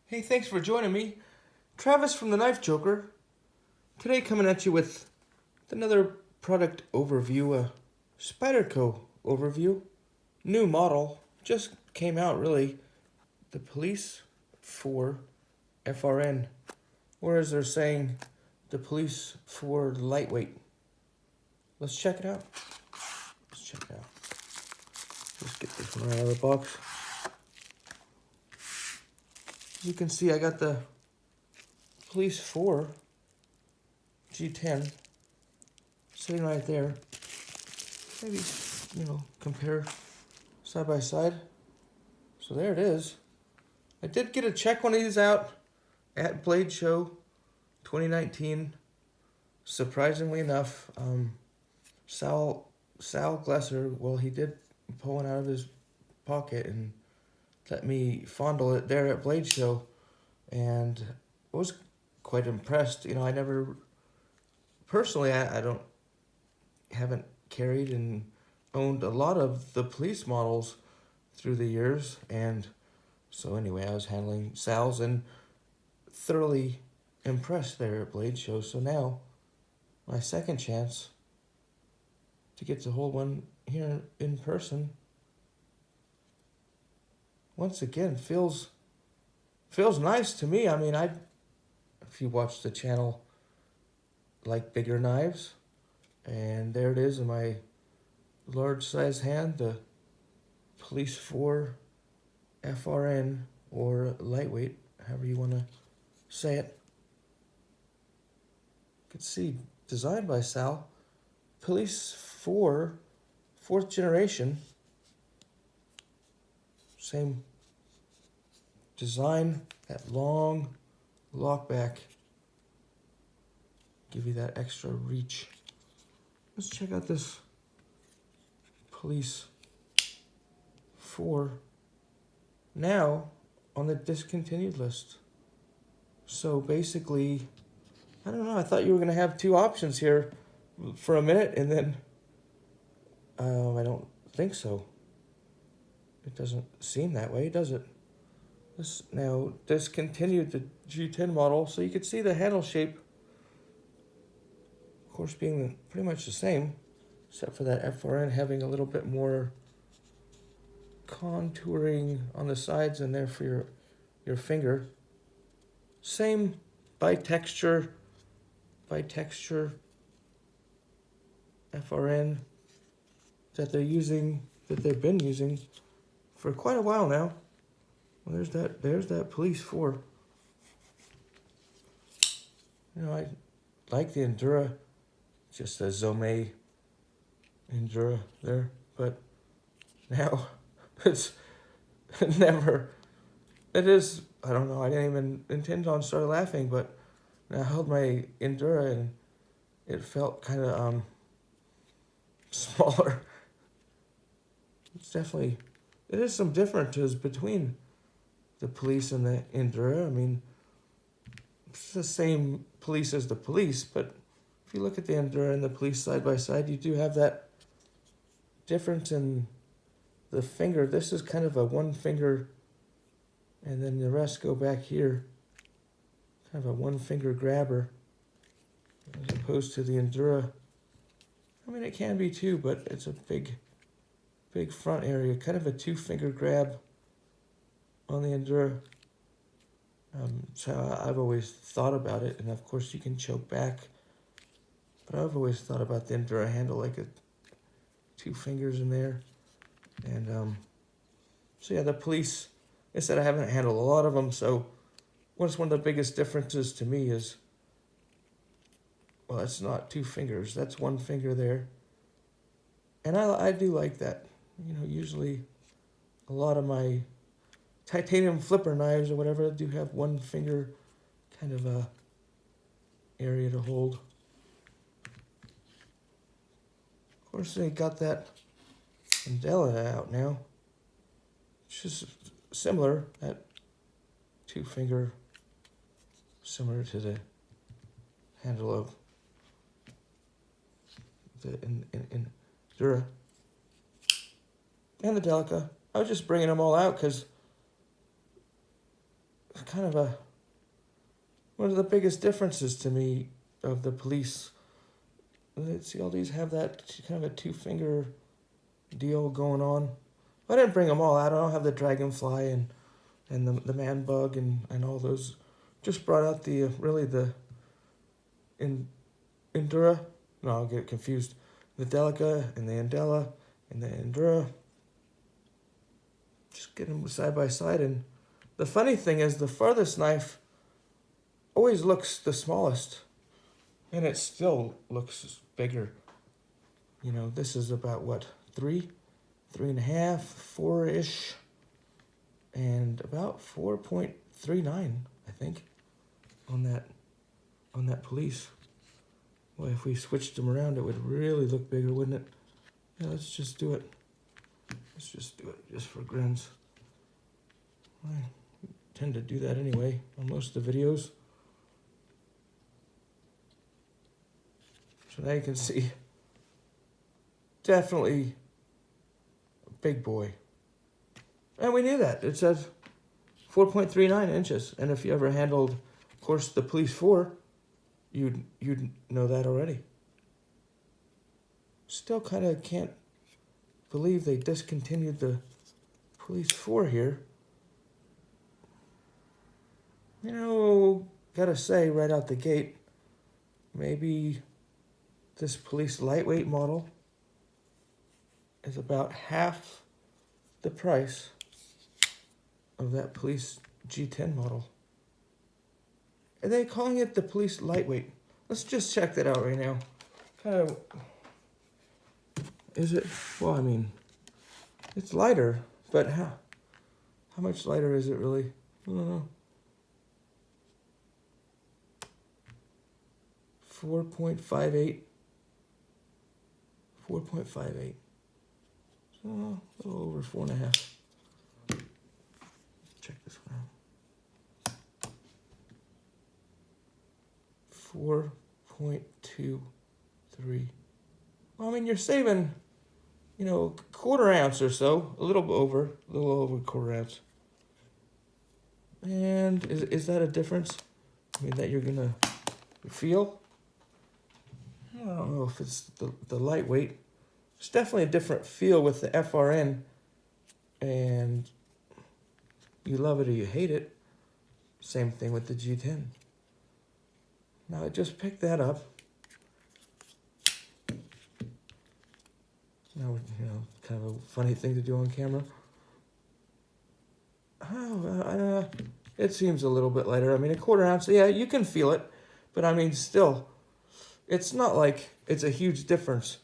Hey, thanks for joining me. Travis from the Knife Joker. Today coming at you with another product overview, a Spyderco overview. New model, just came out really. The Police 4 FRN. Or as they're saying, the Police 4 Lightweight. Let's check it out. Let's get this one right out of the box. As you can see, I got the Police 4 G10 sitting right there. Maybe, compare side by side. So there it is. I did get a check one of these out at Blade Show 2019. Surprisingly enough, Sal Glesser, well, he did pull one out of his pocket and let me fondle it there at Blade Show, and I was quite impressed. I never, personally, I haven't carried and owned a lot of the police models through the years, and so anyway, I was handling Sal's and thoroughly impressed there at Blade Show. So now, my second chance to get to hold one here in person, once again, feels nice to me. I mean, if you watch the channel, like bigger knives, and there it is in my large size hand, the Police 4 FRN, or lightweight, however you want to say it. You can see, designed by Sal. Police 4, 4th generation. Same design, that long lock back. Give you that extra reach. Let's check out this Police 4 now on the discontinued list. So basically, I don't know, I thought you were going to have two options here for a minute, and then I don't think so. It doesn't seem that way, does it? This now discontinued the G10 model, so you can see the handle shape, of course, being pretty much the same, except for that FRN having a little bit more contouring on the sides and there for your finger. Same bi-texture FRN that they've been using for quite a while now. Well, there's that Police 4. I like the Endura, just a Zome Endura there, but now it's never, it is, I don't know, I didn't even intend on start laughing, but when I held my Endura and it felt kind of smaller. It is some differences between the Police and the Endura. I mean, it's the same Police as the Police, but if you look at the Endura and the Police side by side, you do have that difference in the finger. This is kind of a one finger, and then the rest go back here. Kind of a one finger grabber, as opposed to the Endura. I mean, it can be too, but it's a big front area, kind of a two finger grab on the Endura. So I've always thought about it, and of course you can choke back, but I've always thought about the Endura handle like two fingers in there. And so yeah, the Police, I said I haven't handled a lot of them, so what's one of the biggest differences to me is, well, it's not two fingers, that's one finger there. And I do like that. Usually a lot of my titanium flipper knives or whatever do have one finger kind of a area to hold. Of course, they got that Mandela out now. It's just similar, that two finger, similar to the handle of the Endura and the Delica. I was just bringing them all out because kind of one of the biggest differences to me of the police. See, all these have that kind of a 2-finger deal going on. I didn't bring them all out. I don't have the dragonfly and the man bug and all those. Just brought out the Endura. No, I'll get confused. The Delica and the Andella and the Endura. Just get them side by side. And the funny thing is, the farthest knife always looks the smallest, and it still looks bigger. You know, this is about what, 3.5, 4-ish, and about 4.39, I think, on that police. Well, if we switched them around, it would really look bigger, wouldn't it? Yeah, let's just do it. Let's just do it just for grins. I tend to do that anyway on most of the videos. So now you can see, definitely a big boy. And we knew that. It says 4.39 inches. And if you ever handled, of course, the Police 4, you'd know that already. Still kind of can't believe they discontinued the Police 4 here. You know, gotta say right out the gate, maybe this Police Lightweight model is about half the price of that Police G10 model. Are they calling it the Police Lightweight? Let's just check that out right now. Kind of, is it? Well, I mean, it's lighter, but how much lighter is it really? I don't know. 4.58. 4.58. So a little over 4.5. Check this one out. 4.23. Well, I mean, you're saving, you know, a quarter ounce or so, a little over a quarter ounce. And is that a difference? I mean, that you're gonna feel? I don't know if it's the lightweight. It's definitely a different feel with the FRN, and you love it or you hate it. Same thing with the G10. Now I just picked that up. Now, you know, kind of a funny thing to do on camera. Oh, it seems a little bit lighter. I mean, a quarter ounce, yeah, you can feel it, but I mean, still, it's not like it's a huge difference.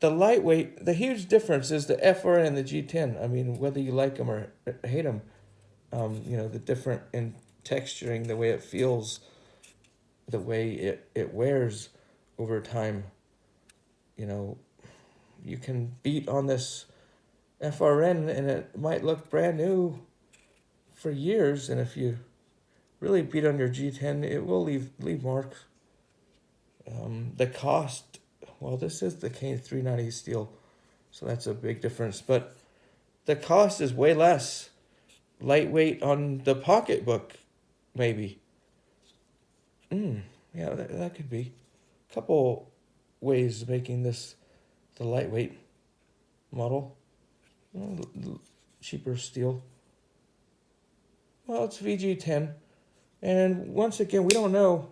The lightweight, the huge difference is the FRN and the G10. I mean, whether you like them or hate them, you know, the different in texturing, the way it feels, the way it wears over time. You know, you can beat on this FRN and it might look brand new for years, and if you really beat on your G10, it will leave marks. The cost, well, this is the K390 steel, so that's a big difference, but the cost is way less. Lightweight on the pocketbook, maybe. Yeah, that could be. A couple ways of making this the lightweight model. Cheaper steel. Well, it's VG10. And once again, we don't know,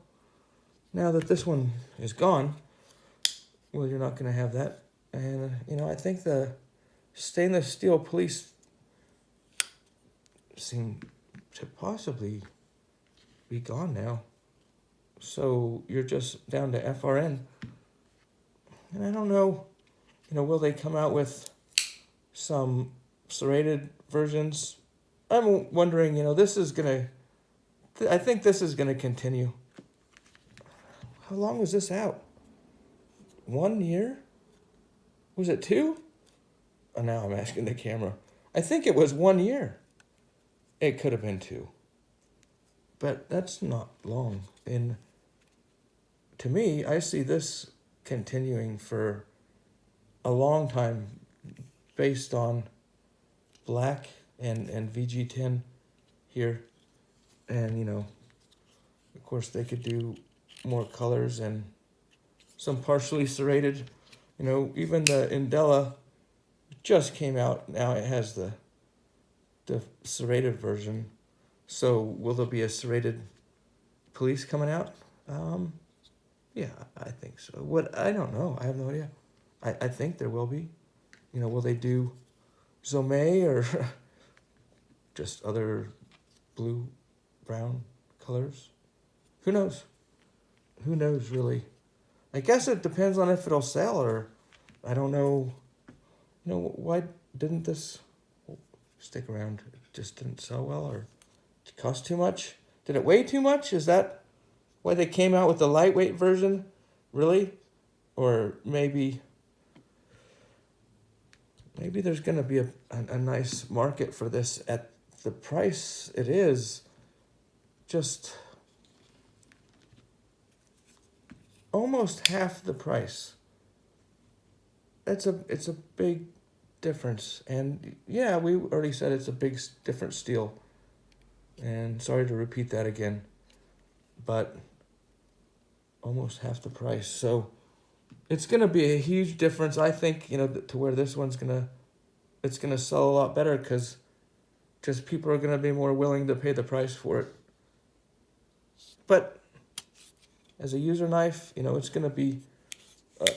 now that this one is gone, well, you're not going to have that. And, you know, I think the stainless steel Police seem to possibly be gone now. So you're just down to FRN. And I don't know, you know, will they come out with some serrated versions? I'm wondering, you know, this is going to, I think this is going to continue. How long was this out? 1 year? Was it 2? Oh, now I'm asking the camera. I think it was 1 year. It could have been 2. But that's not long. And to me, I see this continuing for a long time based on black and VG10 here. And, you know, of course they could do more colors and some partially serrated. You know, even the Indela just came out. Now it has the serrated version. So will there be a serrated Police coming out? Yeah, I think so. What, I don't know. I have no idea. I think there will be. You know, will they do Zomé or just other blue, brown colors? Who knows? Who knows, really? I guess it depends on if it'll sell, or I don't know. You know, why didn't this stick around? It just didn't sell well, or it cost too much? Did it weigh too much? Is that why they came out with the lightweight version? Really? Or maybe there's going to be a nice market for this at the price it is. Just almost half the price. It's a big difference. And yeah, we already said it's a big different steel. And sorry to repeat that again, but almost half the price. So it's going to be a huge difference, I think, you know, to where this one's it's going to sell a lot better, because just people are going to be more willing to pay the price for it. But as a user knife, you know, it's going to be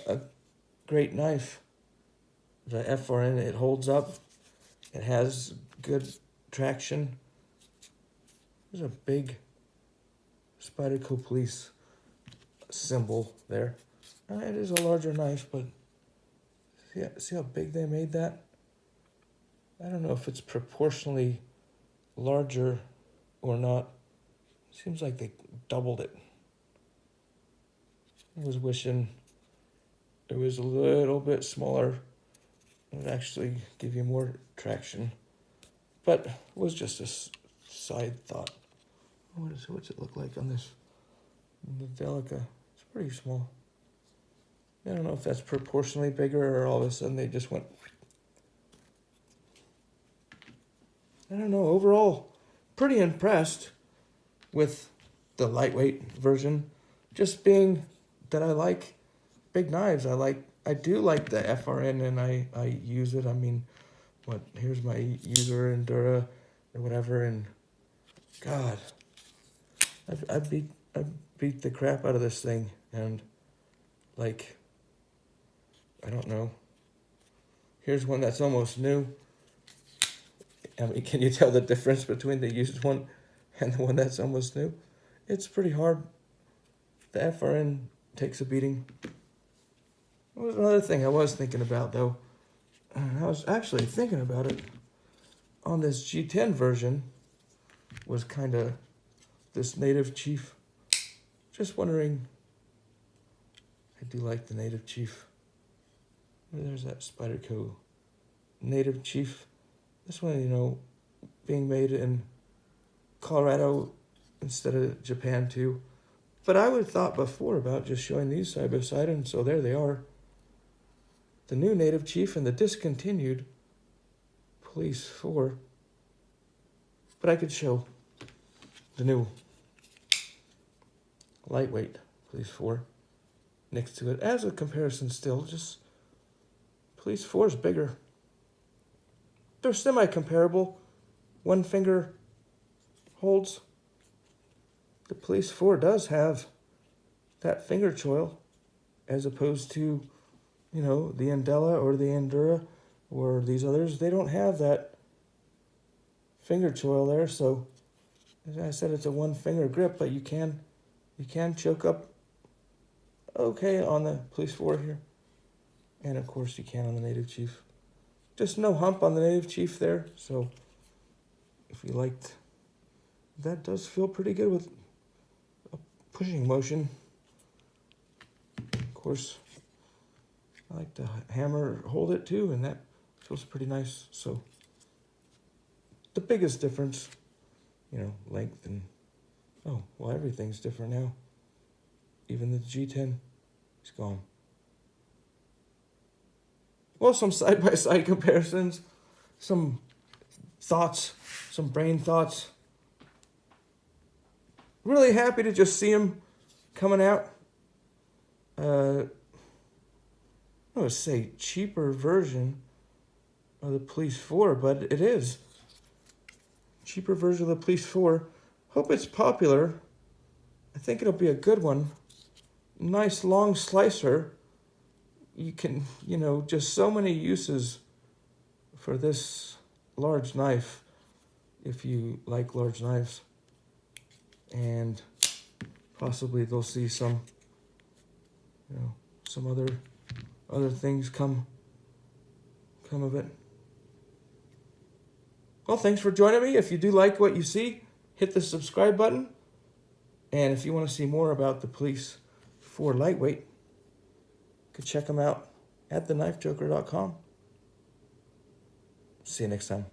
a great knife. The FRN, it holds up. It has good traction. There's a big Spyderco Police symbol there. It is a larger knife, but see how big they made that? I don't know if it's proportionally larger or not. Seems like they doubled it. I was wishing it was a little bit smaller. It would actually give you more traction. But it was just a side thought. What's it look like on this? The Delica. It's pretty small. I don't know if that's proportionally bigger, or all of a sudden they just went. I don't know. Overall, pretty impressed with the lightweight version. Just being that I like big knives. I do like the FRN, and I use it. I mean, here's my user Endura or whatever, and God, I beat the crap out of this thing, and like, I don't know. Here's one that's almost new. I mean, can you tell the difference between the used one and the one that's almost new? It's pretty hard. The FRN takes a beating. There was another thing I was thinking about, though. And I was actually thinking about it on this G10 version, was kind of this Native Chief. Just wondering. I do like the Native Chief. There's that Spyderco Native Chief. This one, you know, being made in Colorado instead of Japan too. But I would have thought before about just showing these side by side, and so there they are. The new Native Chief and the discontinued Police 4. But I could show the new lightweight Police 4 next to it as a comparison still. Just Police 4 is bigger. They're semi-comparable. One finger holds. The Police 4 does have that finger choil, as opposed to, you know, the Indela or the Endura or these others. They don't have that finger choil there. So, as I said, it's a one finger grip, but you can choke up okay on the Police 4 here. And of course you can on the Native Chief. Just no hump on the Native Chief there. So if you liked, that does feel pretty good with a pushing motion. Of course, I like to hammer hold it too, and that feels pretty nice. So the biggest difference, you know, length and, oh, well, everything's different now. Even the G10 is gone. Well, some side-by-side comparisons, some thoughts, some brain thoughts. really happy to just see them coming out. I would say cheaper version of the Police 4, but it is. Cheaper version of the Police 4. Hope it's popular. I think it'll be a good one. Nice long slicer. You can, just so many uses for this large knife if you like large knives. And possibly they'll see some, some other things come of it. Well, thanks for joining me. If you do like what you see, hit the subscribe button. And if you want to see more about the Police 4 Lightweight, you can check them out at thenifejoker.com. See you next time.